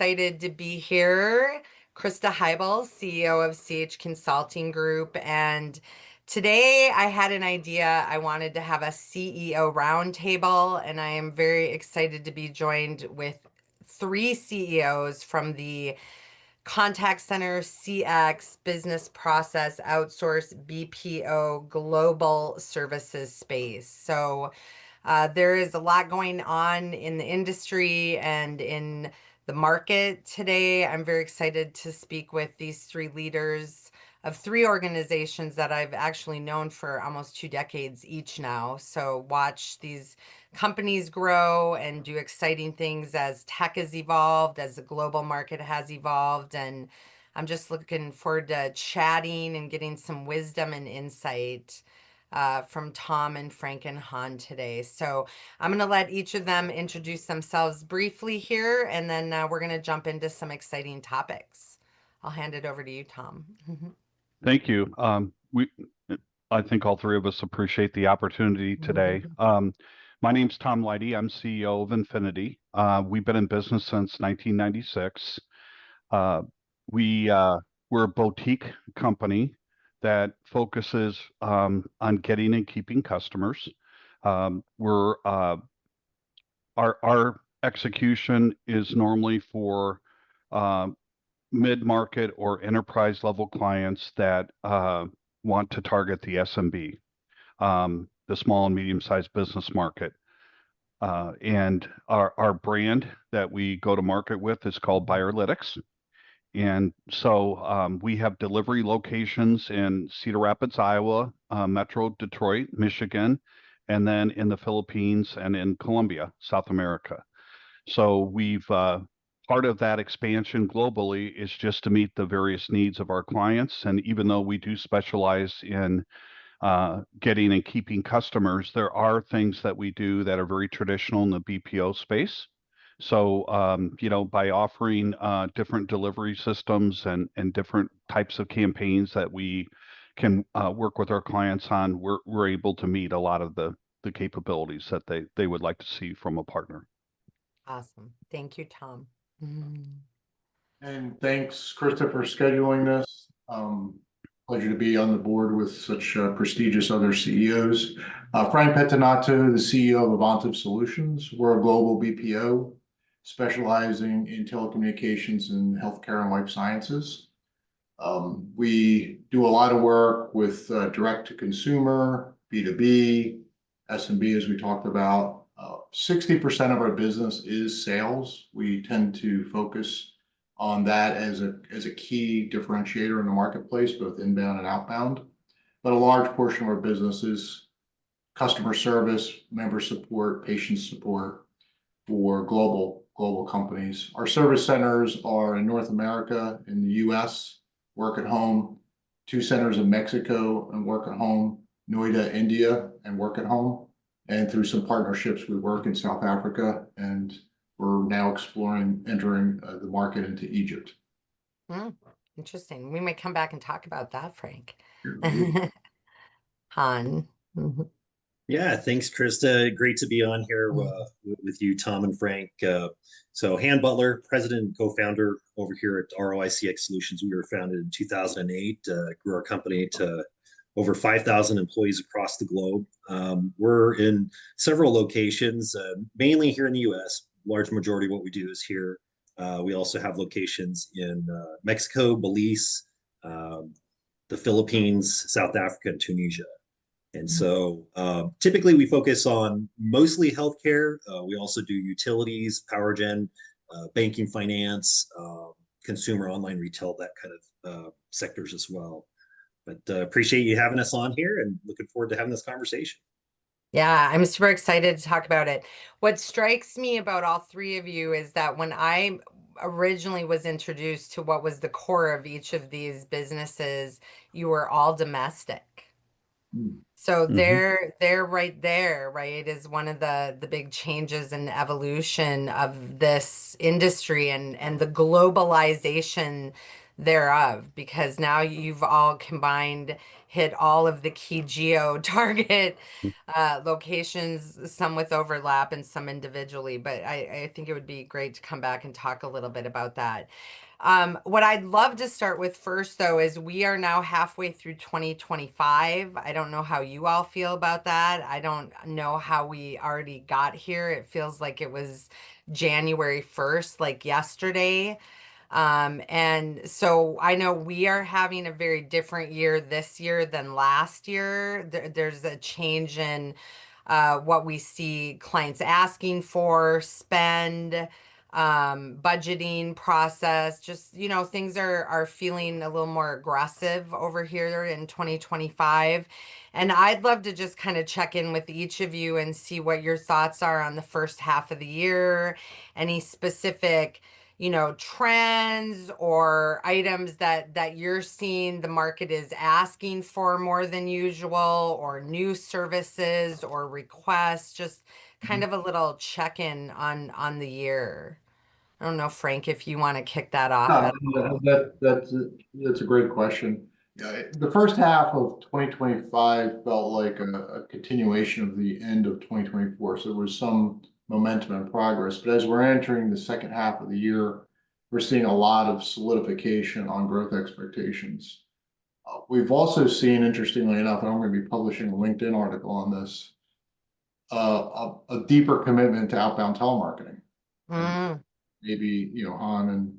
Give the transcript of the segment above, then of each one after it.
excited to be here. Krista Heibel, CEO of CH Consulting Group. And today I had an idea. I wanted to have a CEO roundtable, and I am very excited to be joined with three CEOs from the contact center, CX, business process, outsource, BPO, global services space. So there is a lot going on in the industry and in the market today. I'm very excited to speak with these three leaders of three organizations that I've actually known for almost 2 decades each now. So watch these companies grow and do exciting things as tech has evolved, as the global market has evolved. And I'm just looking forward to chatting and getting some wisdom and insight from Tom and Frank and Han today. So I'm going to let each of them introduce themselves briefly here, and then we're going to jump into some exciting topics. I'll hand it over to you, Tom. Thank you. I think all three of us appreciate the opportunity today. My name's Tom Leidy. I'm CEO of Infinity. We've been in business since 1996. We're a boutique company that focuses on getting and keeping customers. Our execution is normally for mid-market or enterprise level clients that want to target the SMB, the small and medium-sized business market. And our brand that we go to market with is called Buyerlytics. And so we have delivery locations in Cedar Rapids, Iowa, Metro Detroit, Michigan, and then in the Philippines and in Colombia, South America. So part of that expansion globally is just to meet the various needs of our clients. And even though we do specialize in getting and keeping customers, there are things that we do that are very traditional in the BPO space. So, by offering different delivery systems and different types of campaigns that we can work with our clients on, we're able to meet a lot of the capabilities that they would like to see from a partner. Awesome. Thank you, Tom. And thanks, Krista, for scheduling this. Pleasure to be on the board with such prestigious other CEOs. Frank Pettinato, the CEO of Roundtable Solutions. We're a global BPO specializing in telecommunications and healthcare and life sciences. We do a lot of work with direct to consumer, B2B, SMB, as we talked about. 60% of our business is sales. We tend to focus on that as a key differentiator in the marketplace, both inbound and outbound. But a large portion of our business is customer service, member support, patient support for global companies. Our service centers are in North America, in the US, work at home, 2 centers in Mexico and work at home, Noida, India, and work at home. And through some partnerships, we work in South Africa, and we're now exploring entering the market into Egypt. Interesting. We might come back and talk about that, Frank. Han. Yeah, thanks, Krista. Great to be on here with you, Tom and Frank. So Han Butler, president and co-founder over here at ROI-CX Solutions. We were founded in 2008, grew our company to over 5,000 employees across the globe. We're in several locations, mainly here in the US. Large majority of what we do is here. We also have locations in Mexico, Belize, the Philippines, South Africa, and Tunisia. And so typically we focus on mostly healthcare. We also do utilities, power gen, banking, finance, consumer online retail, that kind of sectors as well. But appreciate you having us on here and looking forward to having this conversation. Yeah, I'm super excited to talk about it. What strikes me about all three of you is that when I originally was introduced to what was the core of each of these businesses, you were all domestic. So they're right there, right, is one of the big changes and evolution of this industry and the globalization thereof, because now you've all combined, hit all of the key geo target locations, some with overlap and some individually. But I think it would be great to come back and talk a little bit about that. What I'd love to start with first, though, is we are now halfway through 2025. I don't know how you all feel about that. I don't know how we already got here. It feels like it was January 1st, like yesterday. And so I know we are having a very different year this year than last year. There's a change in what we see clients asking for, spend, budgeting process. Just, things are feeling a little more aggressive over here in 2025. And I'd love to just kind of check in with each of you and see what your thoughts are on the first half of the year, any specific trends or items that you're seeing the market is asking for more than usual, or new services or requests. Just kind of a little check-in on the year. I don't know, Frank, if you want to kick that off at all. That's a great question. Yeah, the first half of 2025 felt like a continuation of the end of 2024. So there was some momentum and progress. But as we're entering the second half of the year, we're seeing a lot of solidification on growth expectations. We've also seen, interestingly enough, and I'm going to be publishing a LinkedIn article on this, a deeper commitment to outbound telemarketing. Mm, Maybe, Han and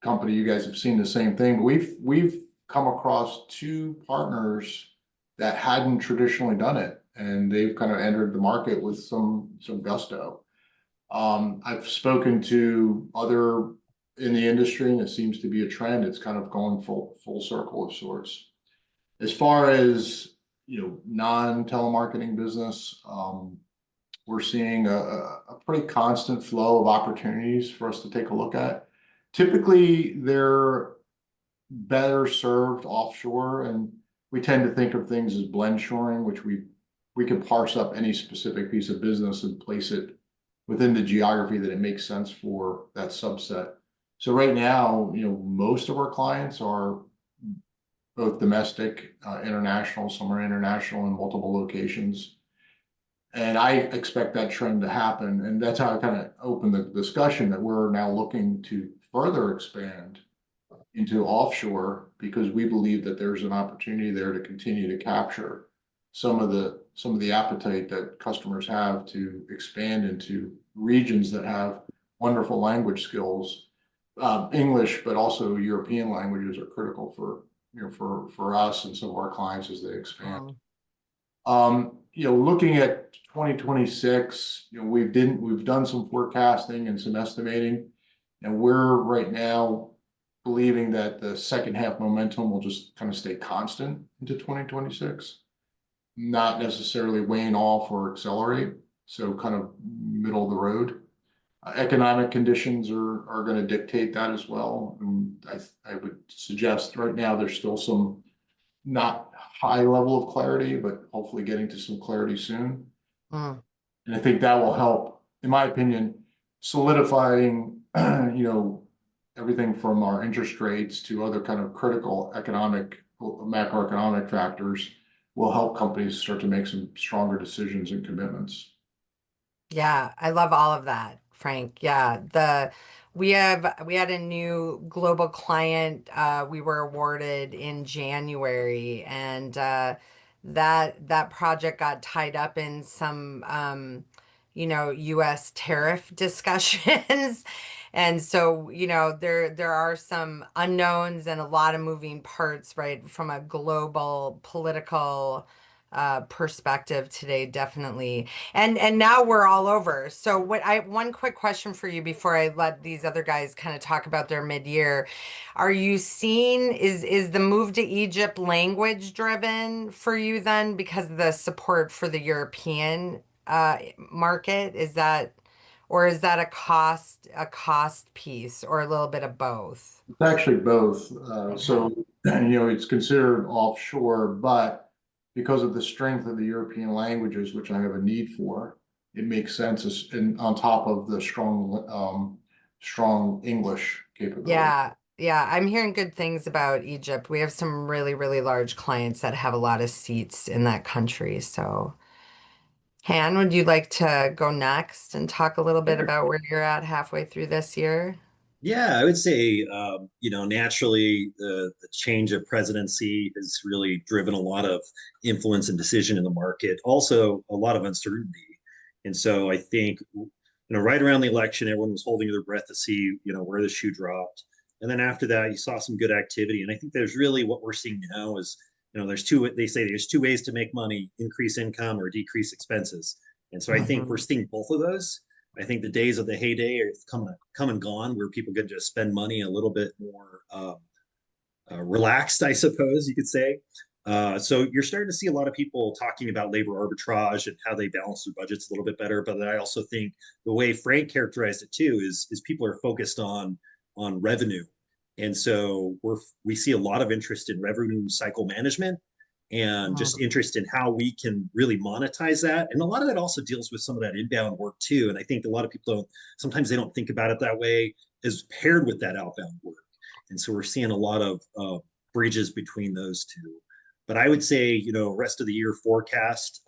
company, you guys have seen the same thing, but we've come across two partners that hadn't traditionally done it, and they've kind of entered the market with some gusto. I've spoken to other in the industry, and it seems to be a trend. It's kind of going full circle of sorts. As far as non-telemarketing business, we're seeing a pretty constant flow of opportunities for us to take a look at. Typically, they're better served offshore, and we tend to think of things as blend shoring, which we can parse up any specific piece of business and place it within the geography that it makes sense for that subset. So right now, most of our clients are both domestic, international, some are international in multiple locations. And I expect that trend to happen. And that's how I kind of opened the discussion, that we're now looking to further expand into offshore, because we believe that there's an opportunity there to continue to capture some of the appetite that customers have to expand into regions that have wonderful language skills. English, but also European languages are critical for us and some of our clients as they expand. Looking at 2026, we've done some forecasting and some estimating, and we're right now believing that the second half momentum will just kind of stay constant into 2026, not necessarily wane off or accelerate. So kind of middle of the road. Economic conditions are going to dictate that as well. And I would suggest right now there's still some not high level of clarity, but hopefully getting to some clarity soon. And I think that will help, in my opinion, solidifying, everything from our interest rates to other kind of critical macroeconomic factors will help companies start to make some stronger decisions and commitments. Yeah, I love all of that, Frank. Yeah, we had a new global client we were awarded in January, and that project got tied up in some US tariff discussions. And so, there are some unknowns and a lot of moving parts, right, from a global political perspective today, definitely. And now we're all over. So one quick question for you before I let these other guys kind of talk about their mid-year. Are you seeing, is the move to Egypt language driven for you then, because of the support for the European market? Is that a cost piece, or a little bit of both? It's actually both. So, it's considered offshore, but because of the strength of the European languages, which I have a need for, it makes sense on top of the strong English capability. Yeah. Yeah, I'm hearing good things about Egypt. We have some really, really large clients that have a lot of seats in that country. So, Han, would you like to go next and talk a little bit Sure. about where you're at halfway through this year? Yeah, I would say, naturally, the change of presidency has really driven a lot of influence and decision in the market, also a lot of uncertainty. And so I think, right around the election, everyone was holding their breath to see, where the shoe dropped. And then after that, you saw some good activity. And I think there's really what we're seeing now is, they say there's two ways to make money: increase income or decrease expenses. And so I think we're Mhm. seeing both of those. I think the days of the heyday are come and gone, where people could just spend money a little bit more relaxed, I suppose you could say. So you're starting to see a lot of people talking about labor arbitrage and how they balance their budgets a little bit better. But I also think the way Frank characterized it too is people are focused on revenue, and so we see a lot of interest in revenue cycle management and just Mhm. interest in how we can really monetize that. And a lot of that also deals with some of that inbound work too. And I think a lot of people they don't think about it that way, as paired with that outbound work. And so we're seeing a lot of bridges between those two. But I would say, rest of the year forecast,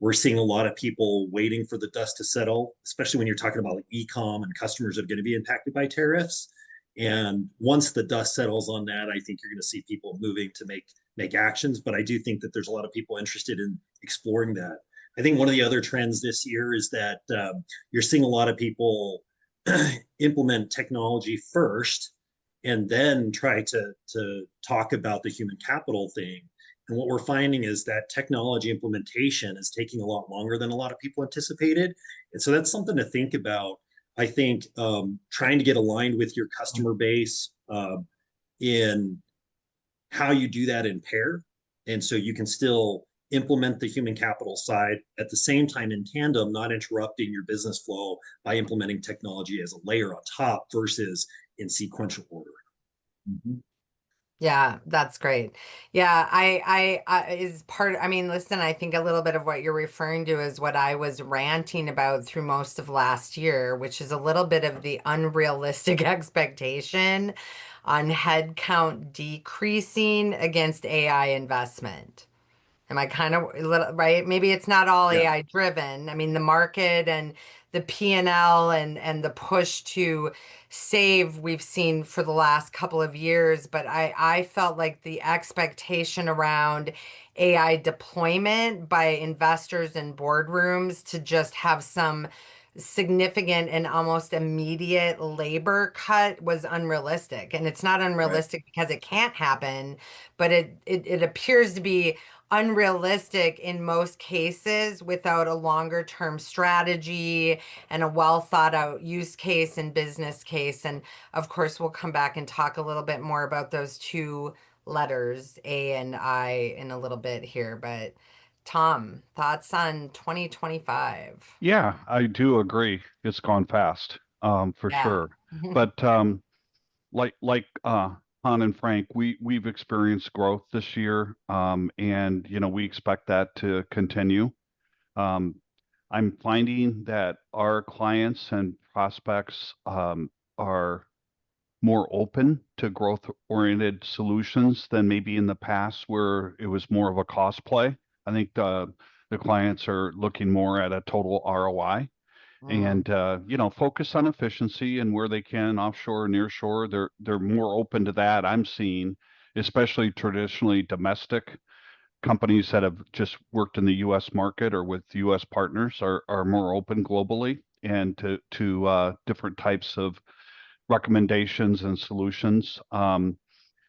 we're seeing a lot of people waiting for the dust to settle, especially when you're talking about like e-com and customers that are going to be impacted by tariffs. And once the dust settles on that, I think you're going to see people moving to make actions. But I do think that there's a lot of people interested in exploring that. I think one of the other trends this year is that you're seeing a lot of people implement technology first and then try to talk about the human capital thing. And what we're finding is that technology implementation is taking a lot longer than a lot of people anticipated. And so that's something to think about. I think trying to get aligned with your customer base in how you do that in pair. And so you can still implement the human capital side at the same time in tandem, not interrupting your business flow by implementing technology as a layer on top versus in sequential order. Mhm. Yeah, that's great. Yeah, I is part, I mean, listen, I think a little bit of what you're referring to is what I was ranting about through most of last year, which is a little bit of the unrealistic expectation on headcount decreasing against AI investment. Am I kind of right? Maybe it's not all Yeah. AI driven. I mean, the market and the P&L and the push to save we've seen for the last couple of years, but I felt like the expectation around AI deployment by investors and boardrooms to just have some significant and almost immediate labor cut was unrealistic. And it's not Right. unrealistic because it can't happen, but it appears to be unrealistic in most cases without a longer term strategy and a well thought out use case and business case. And of course, we'll come back and talk a little bit more about those two letters, A and I, in a little bit here. But Tom, thoughts on 2025? Yeah, I do agree. It's gone fast, for Yeah. sure. But like Han and Frank, we've experienced growth this year, and we expect that to continue. Um, I'm finding that our clients and prospects are more open to growth-oriented solutions than maybe in the past, where it was more of a cost play. I think the clients are looking more at a total ROI Mm, and focus on efficiency, and where they can offshore, nearshore, they're more open to that. I'm seeing, especially traditionally domestic companies that have just worked in the U.S. market or with U.S. partners are more open globally and to different types of recommendations and solutions.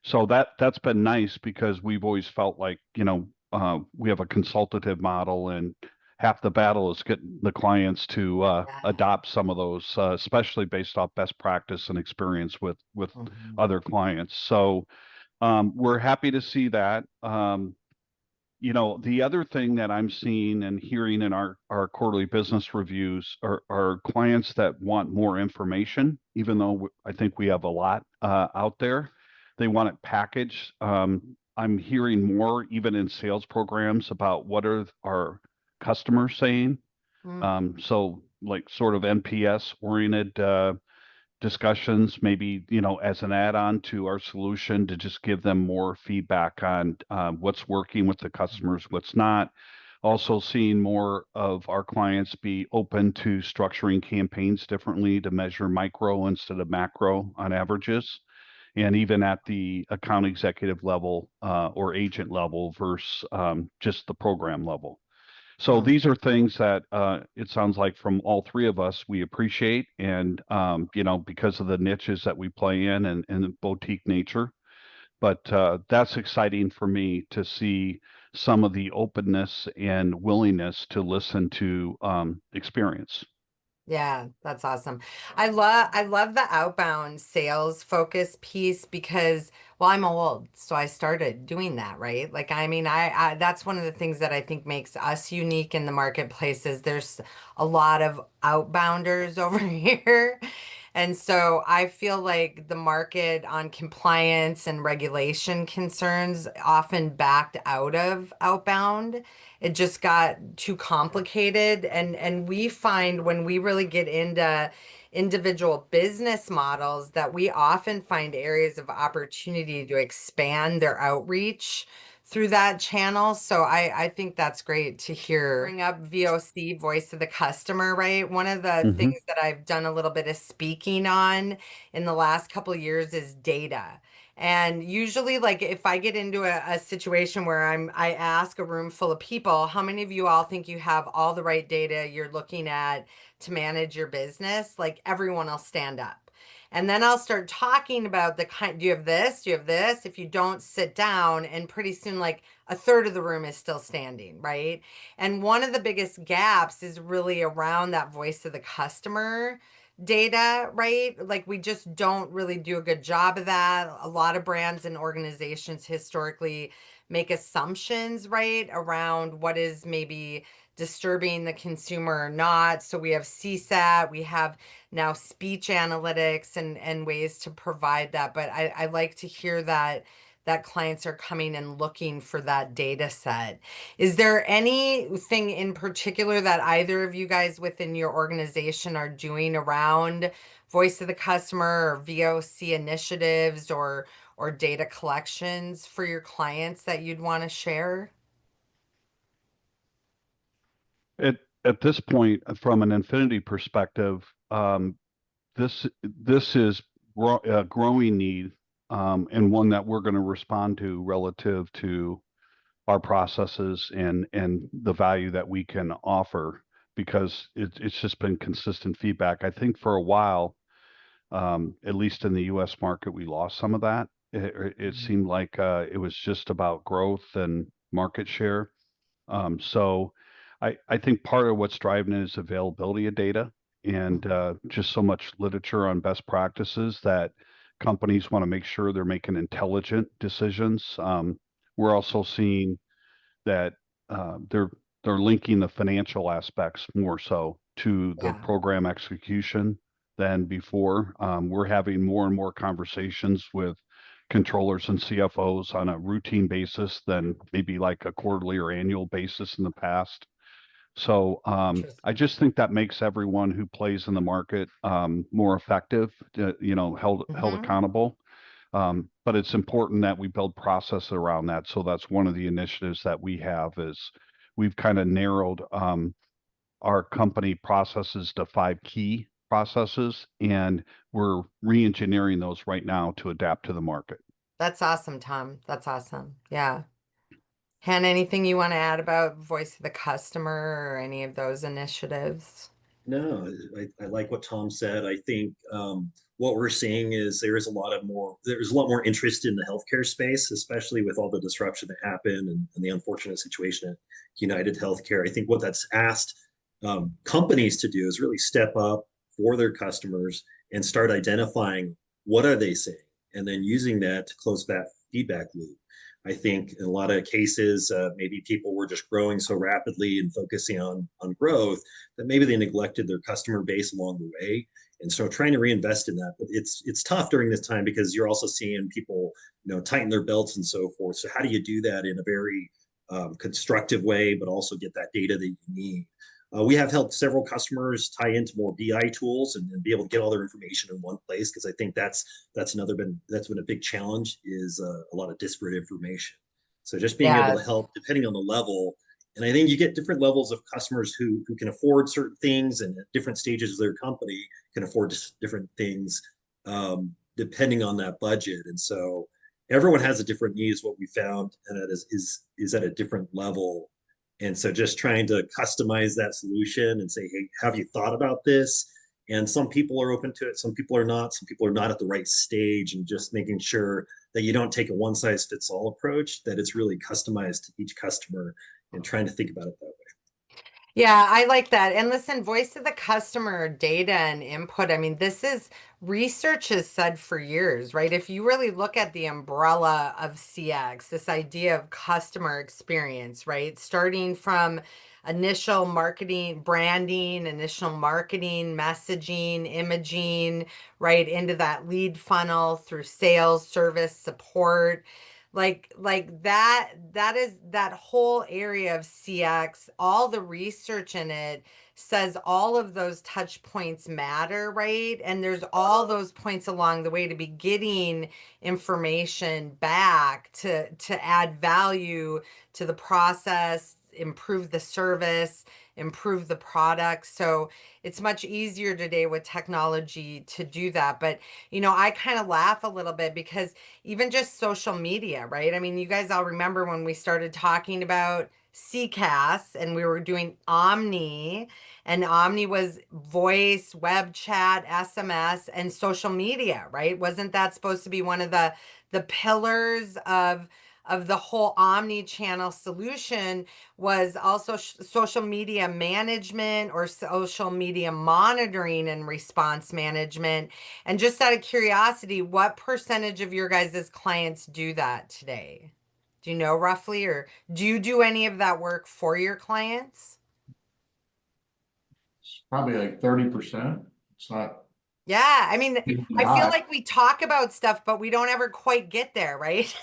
So that's been nice, because we've always felt like, we have a consultative model, and half the battle is getting the clients to yeah. adopt some of those, especially based off best practice and experience with Mhm. other clients. So we're happy to see that. The other thing that I'm seeing and hearing in our quarterly business reviews are clients that want more information, even though I think we have a lot out there. They want it packaged. I'm hearing more, even in sales programs, about what are our customers saying. Mm, So like sort of NPS oriented discussions, maybe, as an add-on to our solution to just give them more feedback on what's working with the customers, what's not. Also seeing more of our clients be open to structuring campaigns differently to measure micro instead of macro on averages, and even at the account executive level or agent level versus just the program level. So these are things that it sounds like from all three of us we appreciate, and because of the niches that we play in and the boutique nature. But that's exciting for me to see some of the openness and willingness to listen to experience. Yeah, that's awesome. I love the outbound sales focus piece because, well, I'm old, so I started doing that, right? Like, I mean, I that's one of the things that I think makes us unique in the marketplace is there's a lot of outbounders over here. And so I feel like the market on compliance and regulation concerns often backed out of outbound. It just got too complicated, and we find when we really get into individual business models that we often find areas of opportunity to expand their outreach through that channel. So I think that's great to hear. Bring up VOC, voice of the customer, right? One of the Hmm. things that I've done a little bit of speaking on in the last couple of years is data. And usually, like if I get into a situation where I ask a room full of people, how many of you all think you have all the right data you're looking at to manage your business? Like everyone will stand up. And then I'll start talking about the kind, do you have this? Do you have this? If you don't sit down, and pretty soon, like a third of the room is still standing, right? And one of the biggest gaps is really around that voice of the customer data, right? Like we just don't really do a good job of that. A lot of brands and organizations historically make assumptions, right, around what is maybe disturbing the consumer or not. So we have CSAT, we have now speech analytics and ways to provide that. But I like to hear that clients are coming and looking for that data set. Is there anything in particular that either of you guys within your organization are doing around voice of the customer or VOC initiatives or data collections for your clients that you'd want to share? At this point, from an Infinity perspective, this is a growing need, and one that we're going to respond to relative to our processes and the value that we can offer, because it's just been consistent feedback. I think for a while, at least in the U.S. market, we lost some of that. It seemed like it was just about growth and market share. So I think part of what's driving it is availability of data and just so much literature on best practices that companies want to make sure they're making intelligent decisions. We're also seeing that they're linking the financial aspects more so to the Yeah. program execution than before. We're having more and more conversations with controllers and CFOs on a routine basis than maybe like a quarterly or annual basis in the past. So I Interesting. just think that makes everyone who plays in the market more effective, held Mm-hmm. accountable. But it's important that we build process around that. So that's one of the initiatives that we have is we've kind of narrowed our company processes to 5 key processes, and we're re-engineering those right now to adapt to the market. That's awesome, Tom. That's awesome. Yeah. Han, anything you want to add about voice of the customer or any of those initiatives? No, I like what Tom said. I think what we're seeing is there's a lot more interest in the healthcare space, especially with all the disruption that happened and the unfortunate situation at United Healthcare. I think what that's asked companies to do is really step up for their customers and start identifying what are they saying, and then using that to close that feedback loop. I think in a lot of cases, maybe people were just growing so rapidly and focusing on growth that maybe they neglected their customer base along the way. And so trying to reinvest in that, but it's tough during this time because you're also seeing people, tighten their belts and so forth. So how do you do that in a very constructive way, but also get that data that you need? We have helped several customers tie into more BI tools and be able to get all their information in one place, because I think that's been a big challenge, is a lot of disparate information. So just being able to Yes. help depending on the level. And I think you get different levels of customers who can afford certain things, and at different stages of their company can afford different things, depending on that budget. And so everyone has a different needs, what we found, and that is at a different level. And so just trying to customize that solution and say, hey, have you thought about this? And some people are open to it, some people are not, some people are not at the right stage, and just making sure that you don't take a one size fits all approach, that it's really customized to each customer, and trying to think about it that way. Yeah, I like that. And listen, voice of the customer data and input. I mean, this is research has said for years, right? If you really look at the umbrella of CX, this idea of customer experience, right? Starting from initial marketing, branding, initial marketing, messaging, imaging, right into that lead funnel through sales, service, support, like that is that whole area of CX. All the research in it says all of those touch points matter, right? And there's all those points along the way to be getting information back to add value to the process, improve the service, improve the product. So it's much easier today with technology to do that. But I kind of laugh a little bit because even just social media, right? I mean, you guys all remember when we started talking about CCAS and we were doing Omni, and Omni was voice, web chat, SMS, and social media, right? Wasn't that supposed to be one of the pillars of the whole omni-channel solution, was also social media management or social media monitoring and response management? And just out of curiosity, what percentage of your guys' clients do that today? Do you know roughly, or do you do any of that work for your clients? It's probably like 30%. It's not Yeah, I mean, I feel high. like we talk about stuff, but we don't ever quite get there, right?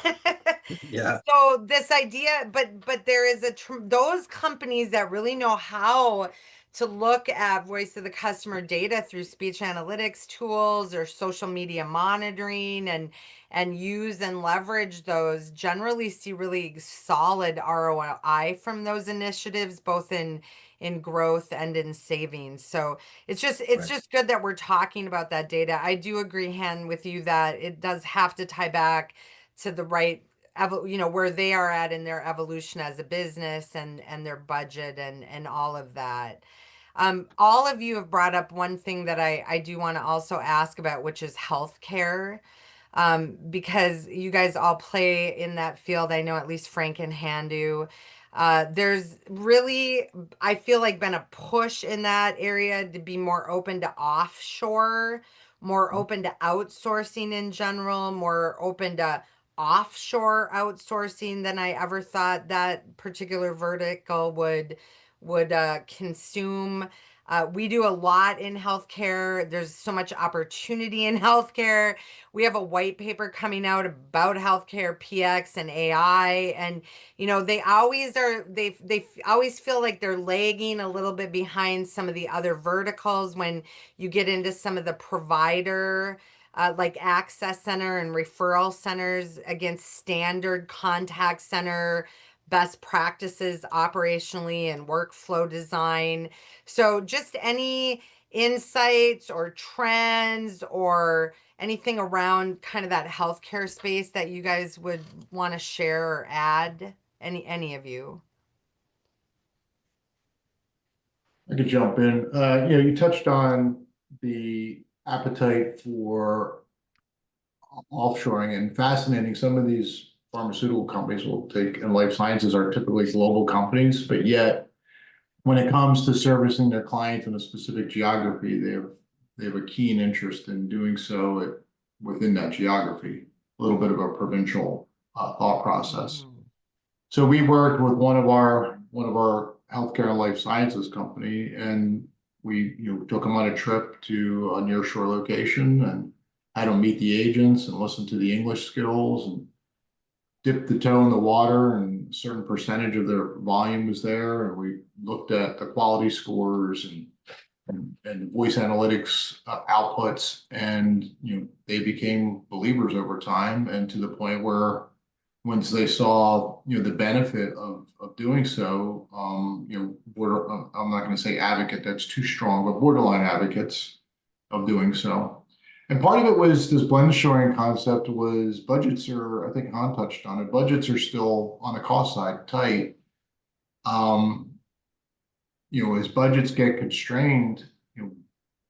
Yeah. So this idea, but there is those companies that really know how to look at voice of the customer data through speech analytics tools or social media monitoring, and use and leverage those, generally see really solid ROI from those initiatives, both in growth and in savings. So it's Right. just good that we're talking about that data. I do agree, Han, with you that it does have to tie back to the right where they are at in their evolution as a business, and their budget and all of that. All of you have brought up one thing that I do want to also ask about, which is healthcare. Because you guys all play in that field. I know at least Frank and Han do. There's really, I feel like, been a push in that area to be more open to offshore, more open to outsourcing in general, more open to offshore outsourcing than I ever thought that particular vertical would consume. We do a lot in healthcare. There's so much opportunity in healthcare. We have a white paper coming out about healthcare PX and AI, and they always feel like they're lagging a little bit behind some of the other verticals when you get into some of the provider, like access center and referral centers, against standard contact center best practices operationally and workflow design. So just any insights or trends or anything around kind of that healthcare space that you guys would want to share or add? Any of you? I could jump in. You touched on the appetite for offshoring, and fascinating. Some of these pharmaceutical companies will take, and life sciences are typically global companies, but yet when it comes to servicing their clients in a specific geography, they have a keen interest in doing so within that geography. A little bit of a provincial thought process. Mhm. So we worked with one of our healthcare and life sciences company, and we took them on a trip to a nearshore location and had them meet the agents and listen to the English skills and dip the toe in the water and a certain percentage of their volume was there, and we looked at the quality scores and voice analytics outputs, and they became believers over time, and to the point where once they saw the benefit of doing so, I'm not going to say advocate, that's too strong, but borderline advocates of doing so. And part of it was this blend shoring concept was budgets are, I think Han touched on it, budgets are still on the cost side tight. As budgets get constrained,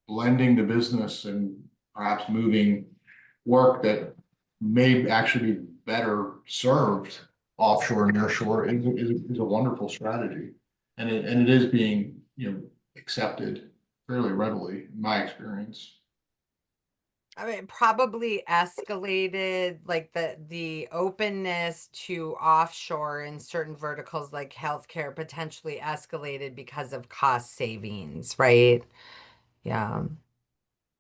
blending the business and perhaps moving work that may actually be better served offshore and nearshore is a wonderful strategy. And it is being, accepted fairly readily in my experience. I mean, probably escalated, like the openness to offshore in certain verticals like healthcare potentially escalated because of cost savings, right? Yeah.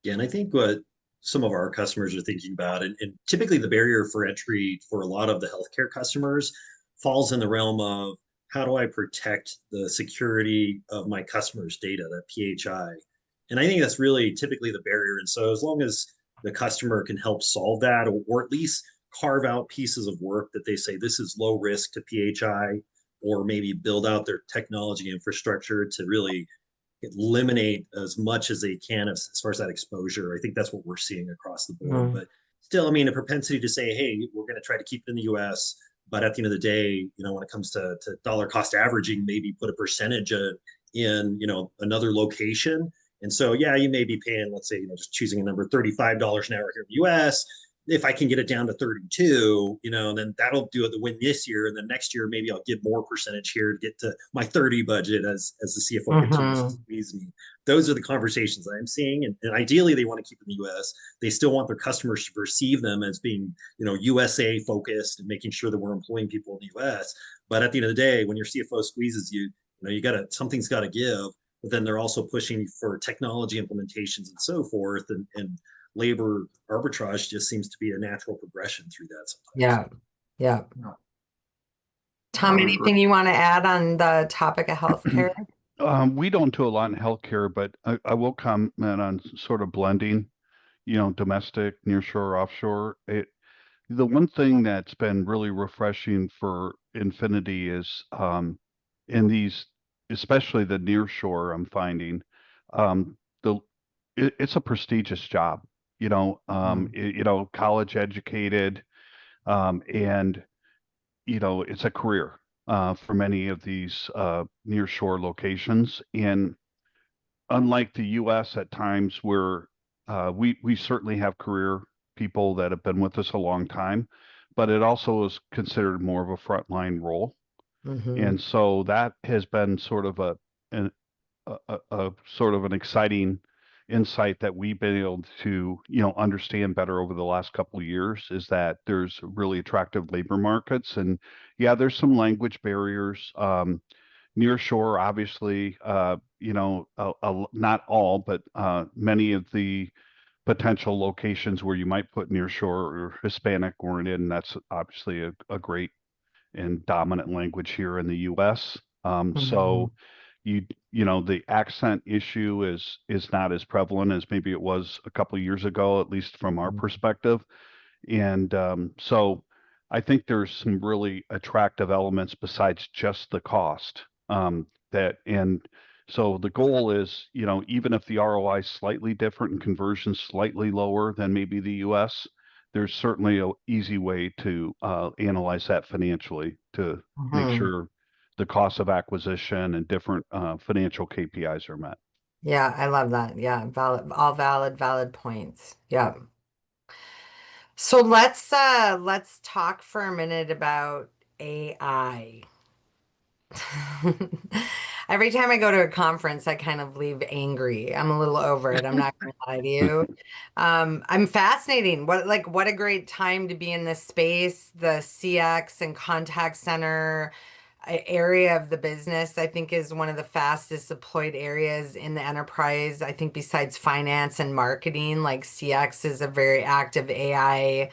Yeah, and I think what some of our customers are thinking about, and typically the barrier for entry for a lot of the healthcare customers falls in the realm of how do I protect the security of my customers' data, that PHI. And I think that's really typically the barrier. And so as long as the customer can help solve that, or at least carve out pieces of work that they say this is low risk to PHI, or maybe build out their technology infrastructure to really eliminate as much as they can as far as that exposure. I think that's what we're seeing across the board. But still, I mean, a propensity to say, hey, we're going to try to keep it in the US. But at the end of the day, when it comes to dollar cost averaging, maybe put a percentage in, another location. And so, yeah, you may be paying, let's say, just choosing a number, $35 an hour here in the US. If I can get it down to 32, then that'll do it the win this year. And then next year, maybe I'll give more percentage here to get to my 30 budget as the CFO continues to squeeze me. Those are the conversations I'm seeing. And ideally, they want to keep in the US. They still want their customers to perceive them as being, USA focused and making sure that we're employing people in the US. But at the end of the day, when your CFO squeezes you, something's got to give. But then they're also pushing for technology implementations and so forth. And labor arbitrage just seems to be a natural progression through that sometimes. Yeah. Tom, anything you want to add on the topic of healthcare? We don't do a lot in healthcare, but I will comment on sort of blending, domestic, nearshore, offshore. The one thing that's been really refreshing for Infinity is in these, especially the nearshore, I'm finding it's a prestigious job. College educated, and it's a career for many of these nearshore locations. And unlike the U.S. at times where we certainly have career people that have been with us a long time, but it also is considered more of a frontline role. And so that has been sort of a sort of an exciting insight that we've been able to understand better over the last couple of years, is that there's really attractive labor markets. And yeah, there's some language barriers. Near shore, obviously, not all, but many of the potential locations where you might put near shore or Hispanic oriented, and that's obviously a great and dominant language here in the US. So the accent issue is not as prevalent as maybe it was a couple of years ago, at least from our perspective. And so I think there's some really attractive elements besides just the cost. So the goal is, even if the ROI is slightly different and conversion slightly lower than maybe the US, there's certainly an easy way to analyze that financially to make sure the cost of acquisition and different financial KPIs are met. Yeah, I love that. Yeah, all valid points. Yeah. So let's talk for a minute about AI. Every time I go to a conference, I kind of leave angry. I'm a little over it. I'm not gonna lie to you. I'm fascinating. What a great time to be in this space. The CX and contact center area of the business, I think, is one of the fastest deployed areas in the enterprise. I think besides finance and marketing, like CX is a very active AI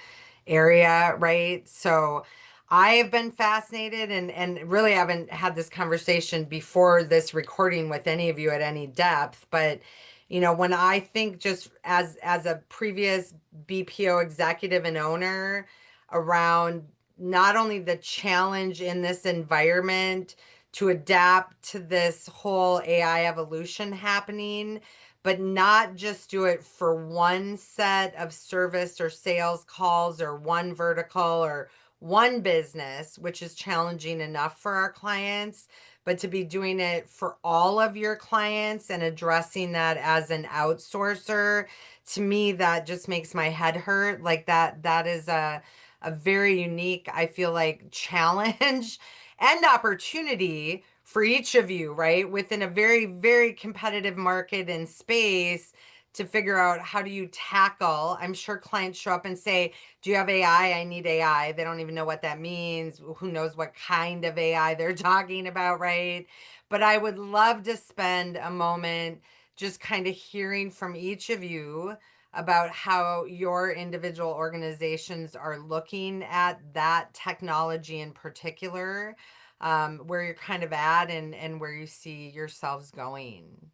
area, right? So I have been fascinated and really haven't had this conversation before this recording with any of you at any depth, but when I think just as a previous BPO executive and owner around not only the challenge in this environment to adapt to this whole AI evolution happening, but not just do it for one set of service or sales calls or one vertical or one business, which is challenging enough for our clients, but to be doing it for all of your clients and addressing that as an outsourcer, to me, that just makes my head hurt. Like that is a very unique, I feel like, challenge and opportunity for each of you, right? Within a very, very competitive market and space to figure out how do you tackle. I'm sure clients show up and say, do you have AI? I need AI. They don't even know what that means. Who knows what kind of AI they're talking about, right? But I would love to spend a moment just kind of hearing from each of you about how your individual organizations are looking at that technology in particular, where you're kind of at and where you see yourselves going.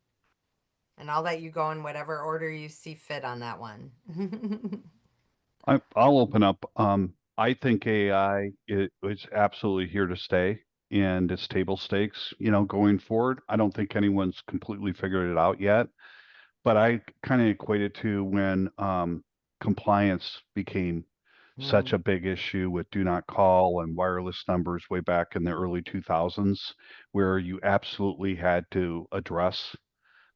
And I'll let you go in whatever order you see fit on that one. I'll open up. I think AI is absolutely here to stay, and it's table stakes, going forward. I don't think anyone's completely figured it out yet, but I kind of equate it to when compliance became such Mm, a big issue with do not call and wireless numbers way back in the early 2000s, where you absolutely had to address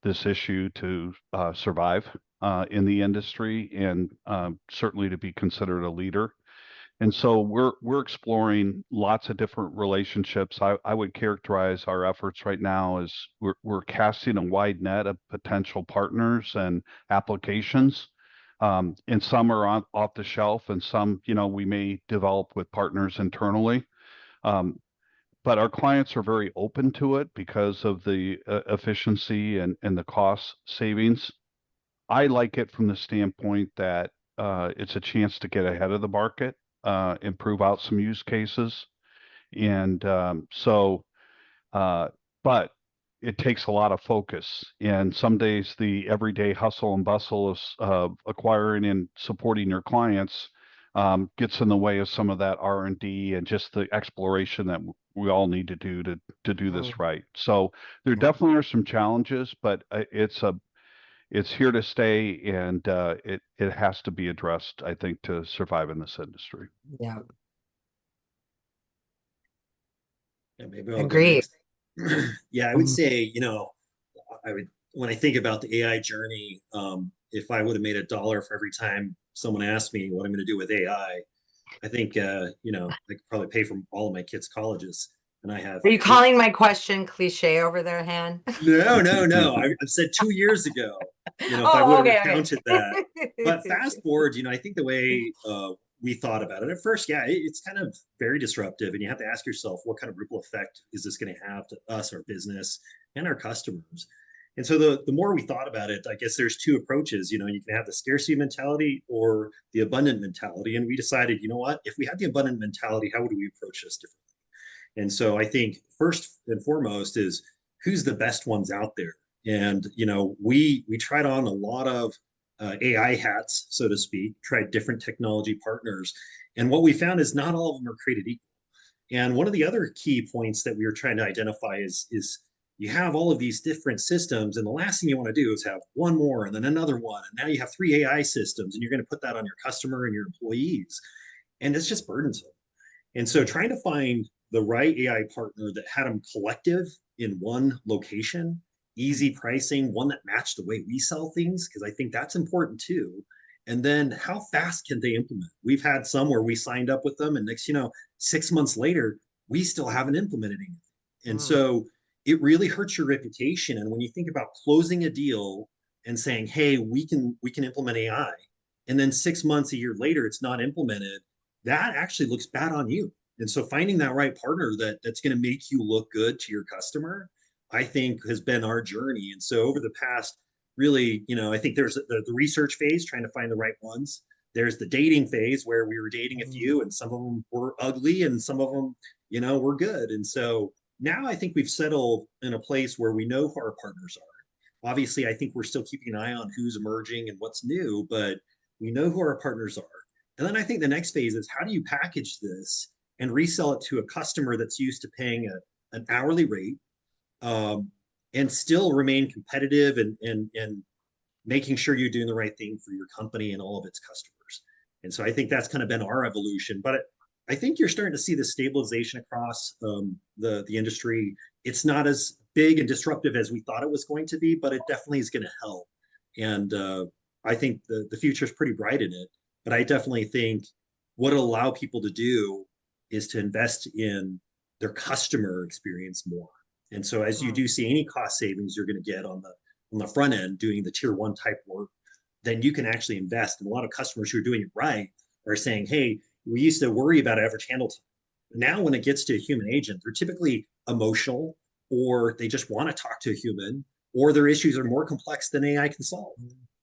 this issue to survive in the industry and certainly to be considered a leader. And so we're exploring lots of different relationships. I would characterize our efforts right now as we're casting a wide net of potential partners and applications. And some are off the shelf, and some, we may develop with partners internally. Um, but our clients are very open to it because of the efficiency and the cost savings. I like it from the standpoint that it's a chance to get ahead of the market, improve out some use cases. And uh, but it takes a lot of focus. And some days the everyday hustle and bustle of acquiring and supporting your clients gets in the way of some of that R&D and just the exploration that we all need to do to do mm, this right. So there yeah. definitely are some challenges, but it's here to stay, and it has to be addressed, I think, to survive in this industry. Yeah. Yeah, maybe I'll go Agreed. next. Yeah, I would Mhm. say, I would, when I think about the AI journey, if I would have made $1 for every time someone asked me what I'm going to do with AI, I think, I could probably pay for all of my kids' colleges. And I have Are you eight. calling my question cliche over there, Han? No, no, no. I've said 2 years ago, if I Oh, would have okay, recounted that. But okay. fast forward, I think the way we thought about it at first, yeah, it's kind of very disruptive. And you have to ask yourself, what kind of ripple effect is this going to have to us, our business, and our customers? And so the more we thought about it, I guess there's two approaches. You can have the scarcity mentality or the abundant mentality. And we decided, you know what, if we had the abundant mentality, how would we approach this differently? And so I think first and foremost is who's the best ones out there. And we tried on a lot of AI hats, so to speak, tried different technology partners, and what we found is not all of them are created equal. And one of the other key points that we were trying to identify is you have all of these different systems, and the last thing you want to do is have one more and then another one, and now you have 3 AI systems, and you're going to put that on your customer and your employees, and it's just burdensome. And so trying to find the right AI partner that had them collective in one location, easy pricing, one that matched the way we sell things, because I think that's important too. And then how fast can they implement? We've had some where we signed up with them, and next, 6 months later, we still haven't implemented anything. And Mm, so it really hurts your reputation. And when you think about closing a deal and saying, hey, we can implement AI, and then 6 months, a year later, it's not implemented, that actually looks bad on you. And so finding that right partner that's going to make you look good to your customer, I think has been our journey. And so over the past, really, I think there's the research phase, trying to find the right ones. There's the dating phase where we were dating a few, and some of them were ugly, and some of them, were good. And so now I think we've settled in a place where we know who our partners are. Obviously, I think we're still keeping an eye on who's emerging and what's new, but we know who our partners are. And then I think the next phase is, how do you package this and resell it to a customer that's used to paying an hourly rate, um, and still remain competitive, and making sure you're doing the right thing for your company and all of its customers. And so I think that's kind of been our evolution. But I think you're starting to see the stabilization across the industry. It's not as big and disruptive as we thought it was going to be, but it definitely is going to help. And I think the future is pretty bright in it. But I definitely think what it'll allow people to do is to invest in their customer experience more. And so as you do see any cost savings you're going to get on the front end doing the tier one type work, then you can actually invest. And a lot of customers who are doing it right are saying, hey, we used to worry about average handle time. Now, when it gets to a human agent, they're typically emotional, or they just want to talk to a human, or their issues are more complex than AI can solve.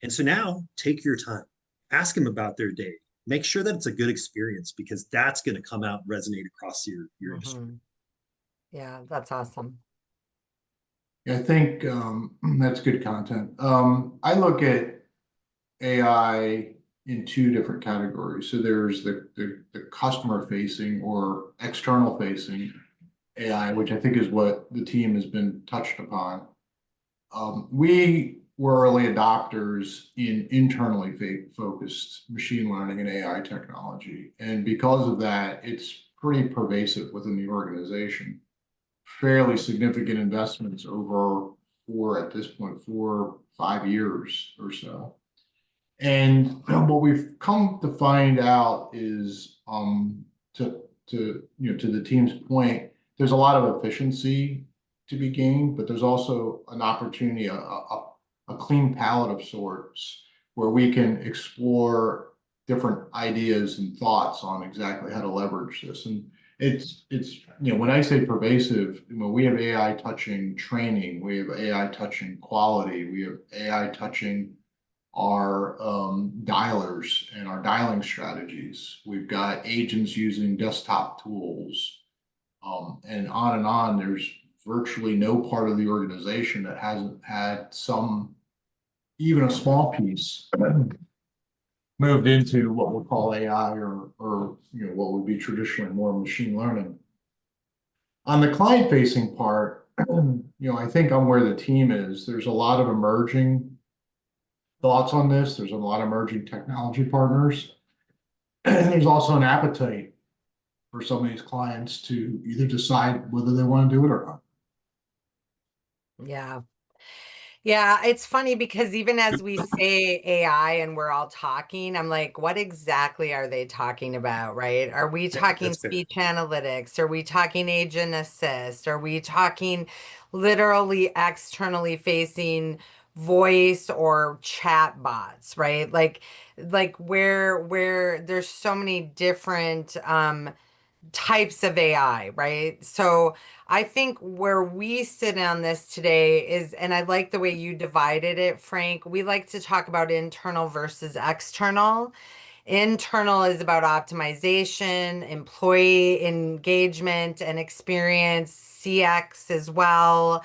And so now take your time, ask them about their day, make sure that it's a good experience, because that's going to come out and resonate across your industry. Yeah, that's awesome. I think that's good content. I look at AI in two different categories. So there's the customer facing or external facing AI, which I think is what the team has been touched upon. We were early adopters in internally focused machine learning and AI technology. And because of that, it's pretty pervasive within the organization. Fairly significant investments over at this point, 5 years or so. And what we've come to find out is, to the team's point, there's a lot of efficiency to be gained, but there's also an opportunity, a clean palette of sorts, where we can explore different ideas and thoughts on exactly how to leverage this. And it's when I say pervasive, we have AI touching training, we have AI touching quality, we have AI touching our dialers and our dialing strategies. We've got agents using desktop tools, and on and on. There's virtually no part of the organization that hasn't had even a small piece moved into what we'll call AI, or what would be traditionally more machine learning. On the client-facing part, I think on where the team is, there's a lot of emerging thoughts on this. There's a lot of emerging technology partners. And there's also an appetite for some of these clients to either decide whether they want to do it or not. Yeah. Yeah, it's funny because even as we say AI and we're all talking, I'm like, what exactly are they talking about, right? Are we talking speech analytics? Are we talking agent assist? Are we talking literally externally facing voice or chat bots, right? Like where there's so many different types of AI, right? So I think where we sit on this today is, and I like the way you divided it, Frank. We like to talk about internal versus external. Internal is about optimization, employee engagement and experience, CX as well,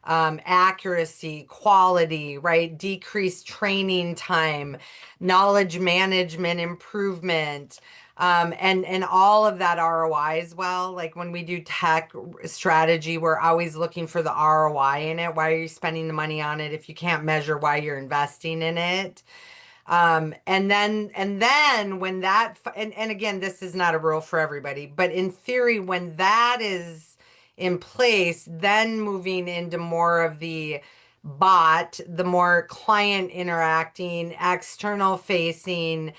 accuracy, quality, right? Decreased training time, knowledge management improvement, and all of that ROI as well. Like when we do tech strategy, we're always looking for the ROI in it. Why are you spending the money on it if you can't measure why you're investing in it? And then when that, and again, this is not a rule for everybody, but in theory, when that is in place, then moving into more of the bot, the more client interacting, external facing,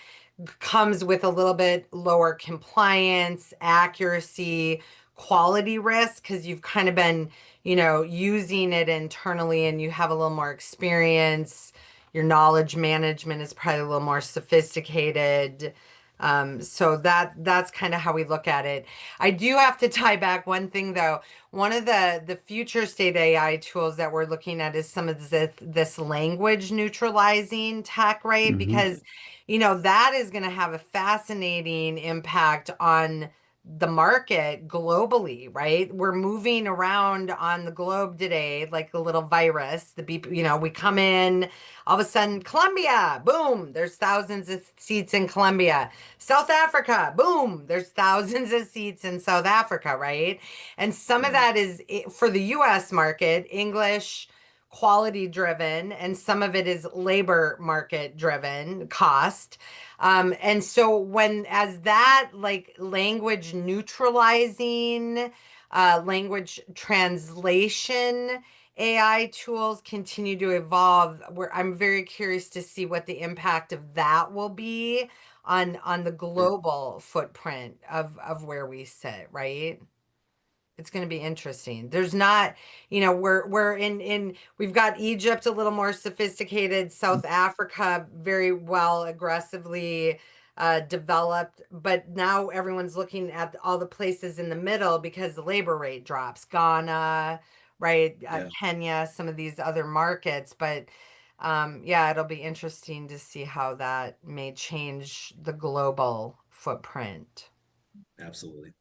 comes with a little bit lower compliance, accuracy, quality risk, because you've kind of been, using it internally and you have a little more experience. Your knowledge management is probably a little more sophisticated. So that's kind of how we look at it. I do have to tie back one thing though. One of the future state AI tools that we're looking at is some of this language neutralizing tech, right? Hmm. Because that is going to have a fascinating impact on the market globally, right? We're moving around on the globe today like a little virus. We come in, all of a sudden, Colombia, boom, there's thousands of seats in Colombia. South Africa, boom, there's thousands of seats in South Africa, right? And some of Right. that is for the US market, English quality driven, and some of it is labor market driven cost. And so as that like language neutralizing, language translation AI tools continue to evolve, where I'm very curious to see what the impact of that will be on the global footprint of where we sit, right? It's going to be interesting. There's not, we're in we've got Egypt a little more sophisticated, South Africa very well aggressively developed, but now everyone's looking at all the places in the middle because the labor rate drops. Ghana, right? Yeah, Kenya, some of these other markets, but yeah, it'll be interesting to see how that may change the global footprint. absolutely.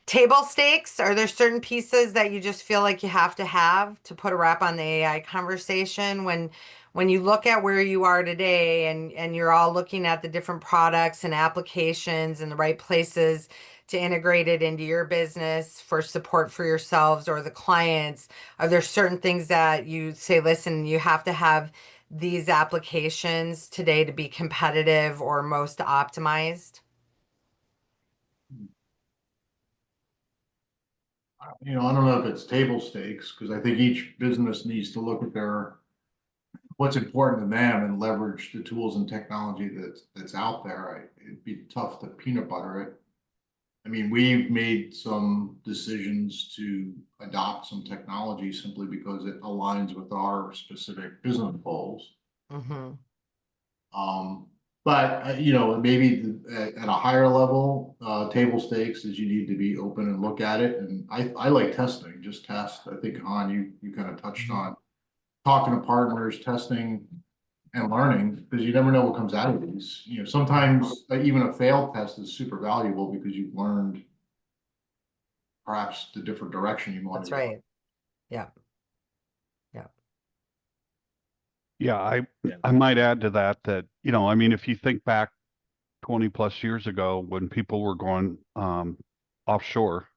Table stakes, are there certain pieces that you just feel like you have to put a wrap on the AI conversation when you look at where you are today and you're all looking at the different products and applications and the right places to integrate it into your business for support for yourselves or the clients, are there certain things that you say, listen, you have to have these applications today to be competitive or most optimized? I don't know if it's table stakes, because I think each business needs to look at what's important to them and leverage the tools and technology that's out there. It'd be tough to peanut butter it. I mean, we've made some decisions to adopt some technology simply because it aligns with our specific business goals. Mm-hmm. Um, but maybe at a higher level, table stakes is you need to be open and look at it. And I like testing, just test. I think Han, you kind of touched on talking to partners, testing and learning, because you never know what comes out of these. Sometimes even a failed test is super valuable because you've learned perhaps the different direction you want That's to go. right. Yeah. Yeah. Yeah, I Yeah, I might add to that, I mean, if you think back 20 plus years ago when people were going offshore,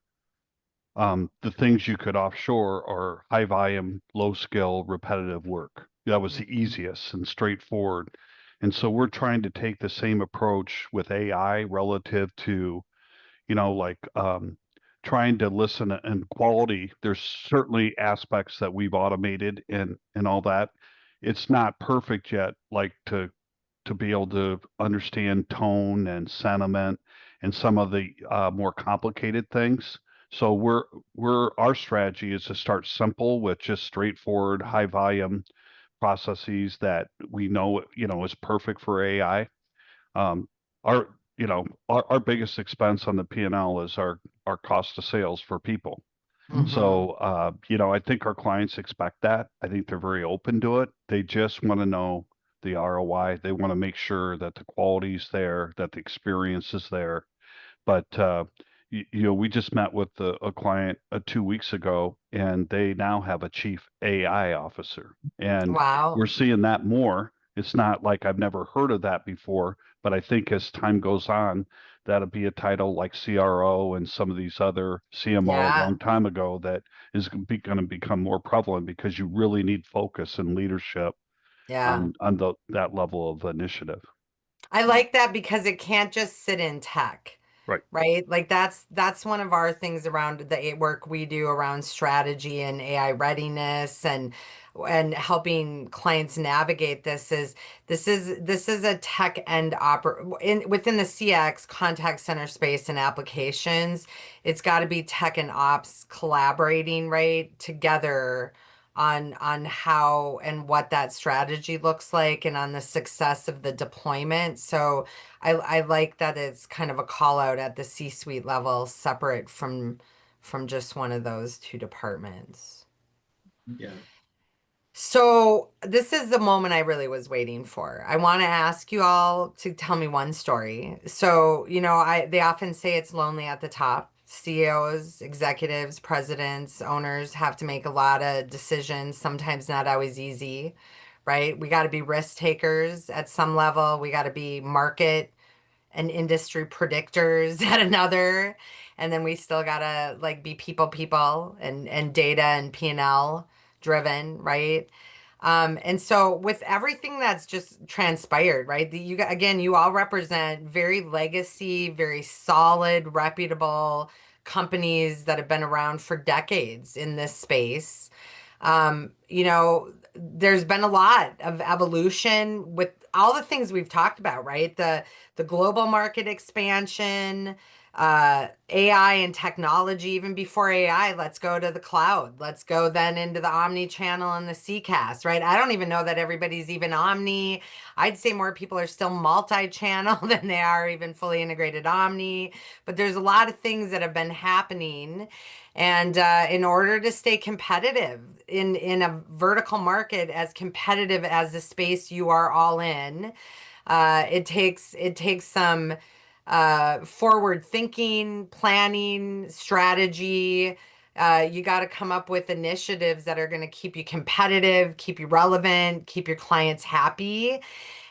the things you could offshore are high volume, low skill, repetitive work. That was the Mhm. easiest and straightforward. And so we're trying to take the same approach with AI relative to, like trying to listen and quality. There's certainly aspects that we've automated and all that. It's not perfect yet, like to be able to understand tone and sentiment and some of the more complicated things. So our strategy is to start simple with just straightforward, high volume processes that we know, is perfect for AI. Um, our, our biggest expense on the P&L is our cost of sales for people. Mhm. So, I think our clients expect that. I think they're very open to it. They just want to know the ROI. They want to make sure that the quality's there, that the experience is there. But we just met with a client 2 weeks ago, and they now have a chief AI officer, and we're Wow. seeing that more. It's not like I've never heard of that before, but I think as time goes on, that'll be a title like CRO and some of these other CMO a Yeah. long time ago that is going to become more prevalent because you really need focus and leadership Yeah. on that level of initiative. I like that because it can't just sit in tech, Right. right? Like that's one of our things around the work we do around strategy and AI readiness and helping clients navigate this is a tech end within the CX contact center space and applications. It's got to be tech and ops collaborating right together on how and what that strategy looks like and on the success of the deployment. So I like that it's kind of a call out at the C-suite level, separate from just one of those two departments. Yeah. So this is the moment I really was waiting for. I want to ask you all to tell me one story. So, they often say it's lonely at the top. CEOs, executives, presidents, owners have to make a lot of decisions, sometimes not always easy, right? We got to be risk takers at some level. We got to be market and industry predictors at another. And then we still gotta like be people and data and P&L driven, right? And so with everything that's just transpired, right? Again, you all represent very legacy, very solid, reputable companies that have been around for decades in this space. There's been a lot of evolution with all the things we've talked about, right? The global market expansion, AI and technology, even before AI, let's go to the cloud. Let's go then into the omni channel and the CCaaS, right? I don't even know that everybody's even omni. I'd say more people are still multi-channel than they are even fully integrated omni. But there's a lot of things that have been happening. And in order to stay competitive in a vertical market as competitive as the space you are all in, it takes some forward thinking, planning, strategy. You got to come up with initiatives that are going to keep you competitive, keep you relevant, keep your clients happy.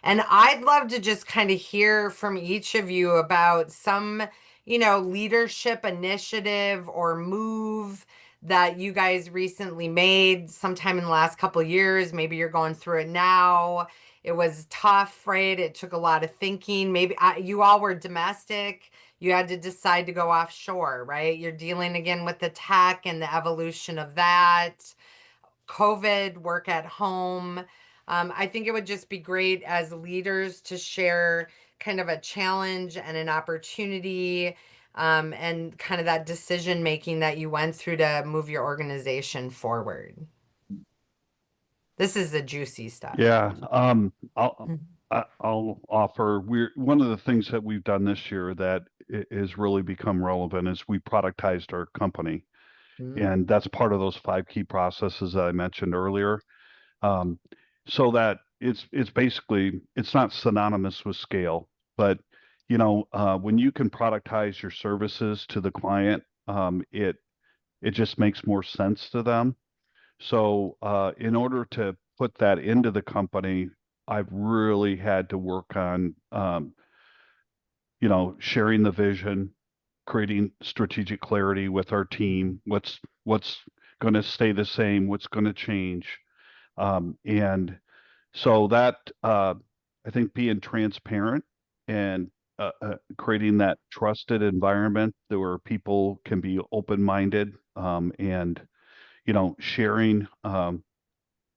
And I'd love to just kind of hear from each of you about some, leadership initiative or move that you guys recently made sometime in the last couple of years. Maybe you're going through it now. It was tough, right? It took a lot of thinking. Maybe you all were domestic. You had to decide to go offshore, right? You're dealing again with the tech and the evolution of that. COVID, work at home. I think it would just be great as leaders to share kind of a challenge and an opportunity, and kind of that decision making that you went through to move your organization forward. This is the juicy stuff. Yeah, Mhm. I'll offer. One of the things that we've done this year that has really become relevant is we productized our company, and that's part of those 5 key processes that I mentioned earlier. Um, so that it's basically it's not synonymous with scale, but when you can productize your services to the client, it just makes more sense to them. So, in order to put that into the company, I've really had to work on, sharing the vision, creating strategic clarity with our team, what's going to stay the same, what's going to change. And so that, I think being transparent and creating that trusted environment where people can be open-minded, and sharing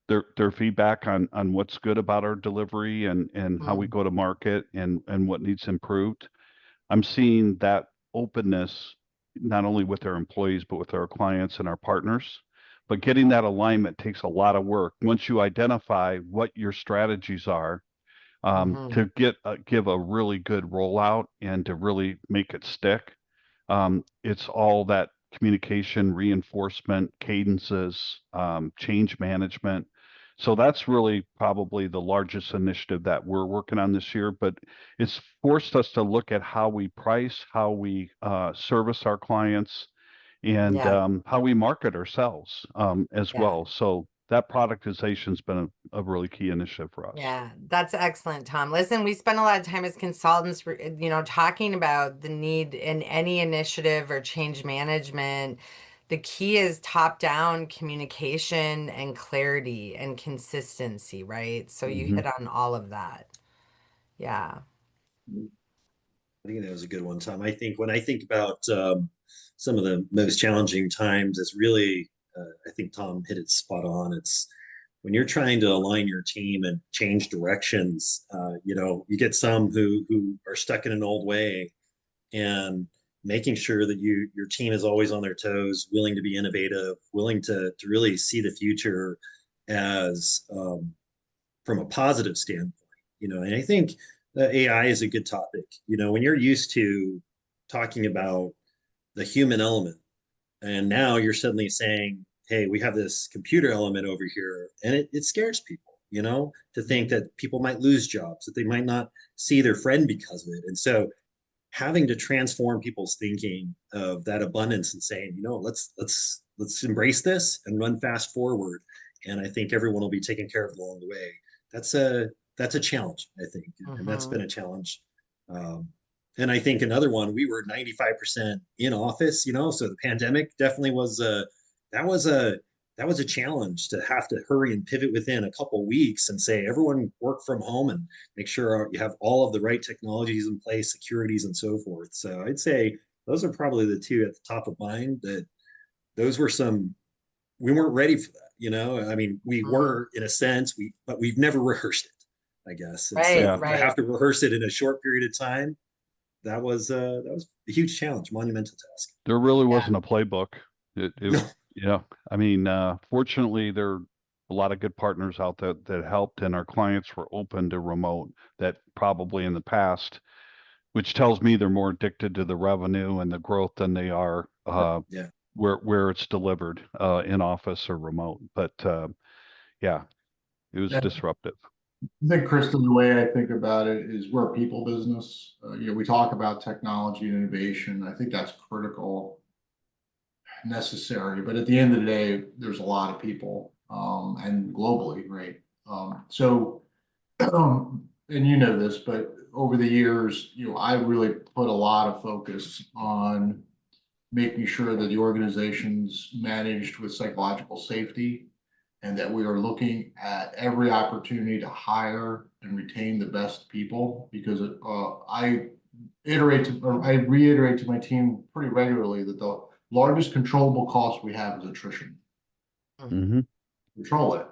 their feedback on what's good about our delivery and how we Mm. go to market and what needs improved. I'm seeing that openness not only with our employees but with our clients and our partners. But getting that alignment takes a lot of work. Once you identify what your strategies are, Mhm. to give a really good rollout and to really make it stick, it's all that communication, reinforcement, cadences, change management. So that's really probably the largest initiative that we're working on this year, but it's forced us to look at how we price, how we service our clients, and Yeah. how we market ourselves, as Yeah. well. So that productization's been a really key initiative for us. Yeah, that's excellent, Tom. Listen, we spend a lot of time as consultants, talking about the need in any initiative or change management. The key is top-down communication and clarity and consistency, right? So you Hmm. hit on all of that. Yeah. I think that was a good one, Tom. I think when I think about some of the most challenging times, it's really, I think Tom hit it spot on. It's when you're trying to align your team and change directions. You get some who are stuck in an old way, and making sure that your team is always on their toes, willing to be innovative, willing to really see the future as from a positive standpoint. And I think AI is a good topic. When you're used to talking about the human element, and now you're suddenly saying, hey, we have this computer element over here, and it scares people, to think that people might lose jobs, that they might not see their friend because of it. And so having to transform people's thinking of that abundance and saying, let's embrace this and run fast forward. And I think everyone will be taken care of along the way. That's a challenge, I think, and that's been a challenge. And I think another one, we were 95% in office, so the pandemic definitely was that was a that was a challenge to have to hurry and pivot within a couple of weeks and say everyone work from home and make sure you have all of the right technologies in place, securities and so forth. So I'd say those are probably the two at the top of mind. That those were some, we weren't ready for that. I mean, we were in a sense, but we've never rehearsed it, I guess. And Right, so to right. have to rehearse it in a short period of time, that was a huge challenge, monumental task. There really Yeah. wasn't a playbook. No. I mean, fortunately, there are a lot of good partners out there that helped, and our clients were open to remote that probably in the past, which tells me they're more addicted to the revenue and the growth than they are Yeah. where it's delivered in office or remote. But yeah, it was Yeah. disruptive. I think, Kristen, the way I think about it is we're a people business. We talk about technology and innovation. I think that's critical, necessary. But at the end of the day, there's a lot of people, and globally, right? And you know this, but over the years, I really put a lot of focus on making sure that the organization's managed with psychological safety and that we are looking at every opportunity to hire and retain the best people because I reiterate to my team pretty regularly that the largest controllable cost we have is attrition. Mm-hmm. Control it.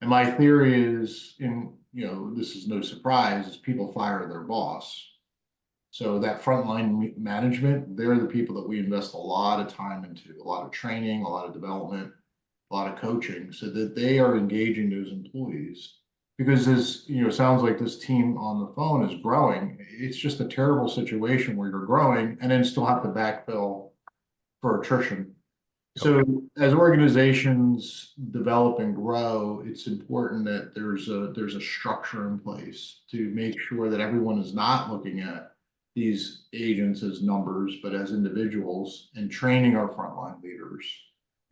And my theory is, this is no surprise, is people fire their boss. So that frontline management, they're the people that we invest a lot of time into, a lot of training, a lot of development, a lot of coaching, so that they are engaging those employees. Because as sounds like this team on the phone is growing. It's just a terrible situation where you're growing and then still have to backfill for attrition. So as organizations develop and grow, it's important that there's a structure in place to make sure that everyone is not looking at these agents as numbers, but as individuals, and training our frontline leaders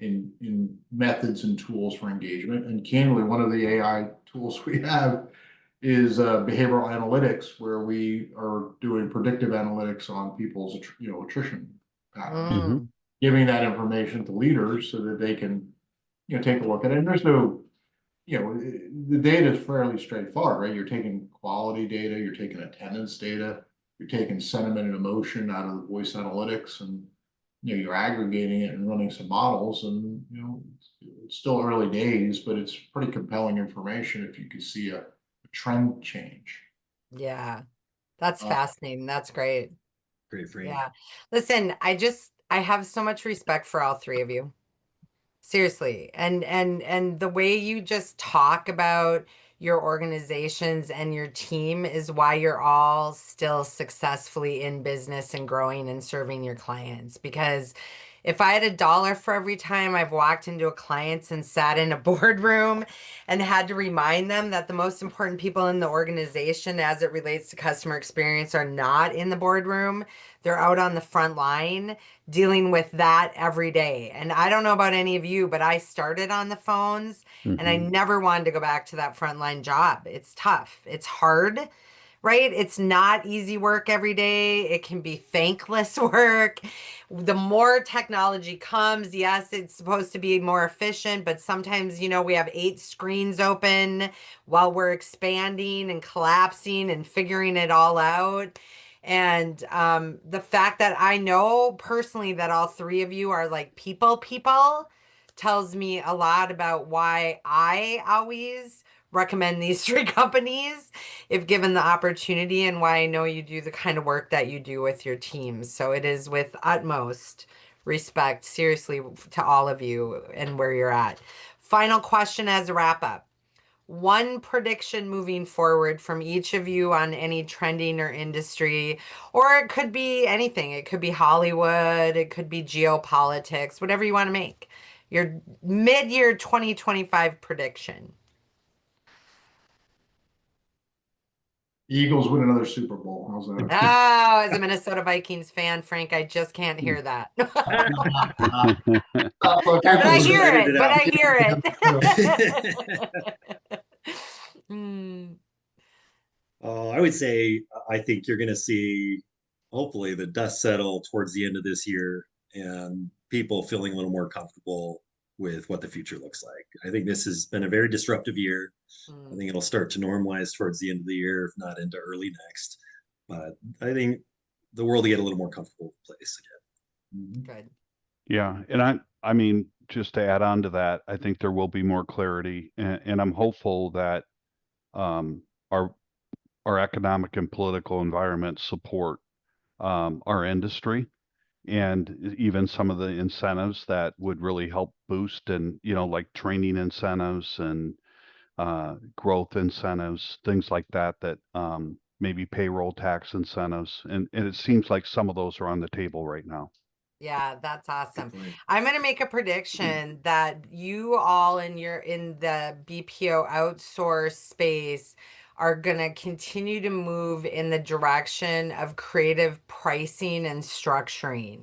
in methods and tools for engagement. And candidly, one of the AI tools we have is behavioral analytics, where we are doing predictive analytics on people's attrition patterns, giving that information to leaders so that they can take a look at it. And there's no, the data is fairly straightforward, right? You're taking quality data, you're taking attendance data, you're taking sentiment and emotion out of the voice analytics, and you're aggregating it and running some models. And it's still early days, but it's pretty compelling information if you could see a trend change. Yeah, that's fascinating. That's great. Great frame. Yeah. Listen, I have so much respect for all three of you. Seriously. And the way you just talk about your organizations and your team is why you're all still successfully in business and growing and serving your clients. Because if I had $1 for every time I've walked into a client's and sat in a boardroom and had to remind them that the most important people in the organization as it relates to customer experience are not in the boardroom, they're out on the front line dealing with that every day. And I don't know about any of you, but I started on the phones and I never wanted to go back to that frontline job. It's tough. It's hard, right? It's not easy work every day. It can be thankless work. The more technology comes, yes, it's supposed to be more efficient, but sometimes, we have 8 screens open while we're expanding and collapsing and figuring it all out. And the fact that I know personally that all three of you are like people tells me a lot about why I always recommend these three companies if given the opportunity, and why I know you do the kind of work that you do with your teams. So it is with utmost respect, seriously, to all of you and where you're at. Final question as a wrap up. One prediction moving forward from each of you on any trending or industry, or it could be anything. It could be Hollywood, it could be geopolitics, whatever you want to make. Your mid-year 2025 prediction. Eagles win another Super Bowl. How's that? Oh, as a Minnesota Vikings fan, Frank, I just can't hear that. But I hear it. But I hear it. I would say I think you're going to see, hopefully, the dust settle towards the end of this year and people feeling a little more comfortable with what the future looks like. I think this has been a very disruptive year. I think it'll start to normalize towards the end of the year, if not into early next. But I think the world will get a little more comfortable place again. Good. Yeah, and I mean, just to add on to that, I think there will be more clarity, and I'm hopeful that our economic and political environment support our industry, and even some of the incentives that would really help boost, and like training incentives and growth incentives, things like that, that maybe payroll tax incentives, and it seems like some of those are on the table right now. Yeah, that's awesome. I'm going to make a prediction that you all in the BPO outsource space are going to continue to move in the direction of creative pricing and structuring.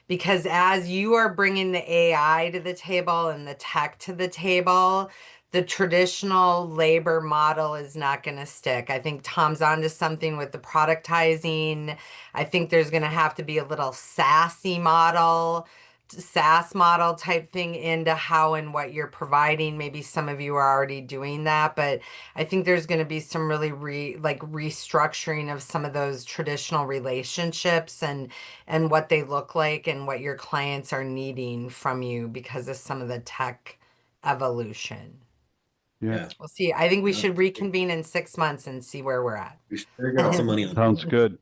Because as you are bringing the AI to the table and the tech to the table, the traditional labor model is not going to stick. I think Tom's onto something with the productizing. I think there's going to have to be a little SaaS model type thing into how and what you're providing. Maybe some of you are already doing that, but I think there's going to be some really restructuring of some of those traditional relationships and what they look like and what your clients are needing from you because of some of the tech evolution. Yeah. We'll see. I think we should reconvene in 6 months and see where we're at. We should spend some money on Sounds good.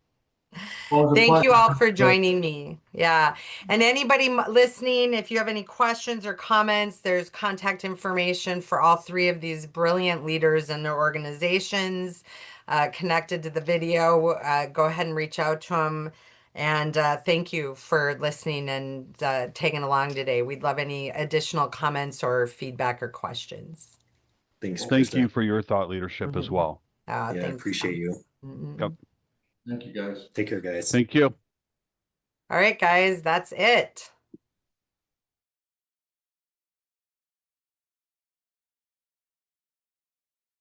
Thank you all for joining me. Yeah. And anybody listening, if you have any questions or comments, there's contact information for all three of these brilliant leaders and their organizations connected to the video. Go ahead and reach out to them. And thank you for listening and taking along today. We'd love any additional comments or feedback or questions. Thanks, Thank Krista. you for your thought leadership as well. Yeah, Thanks, appreciate you. Yep. Thank you, guys. Take care, guys. Thank you. All right, guys, that's it.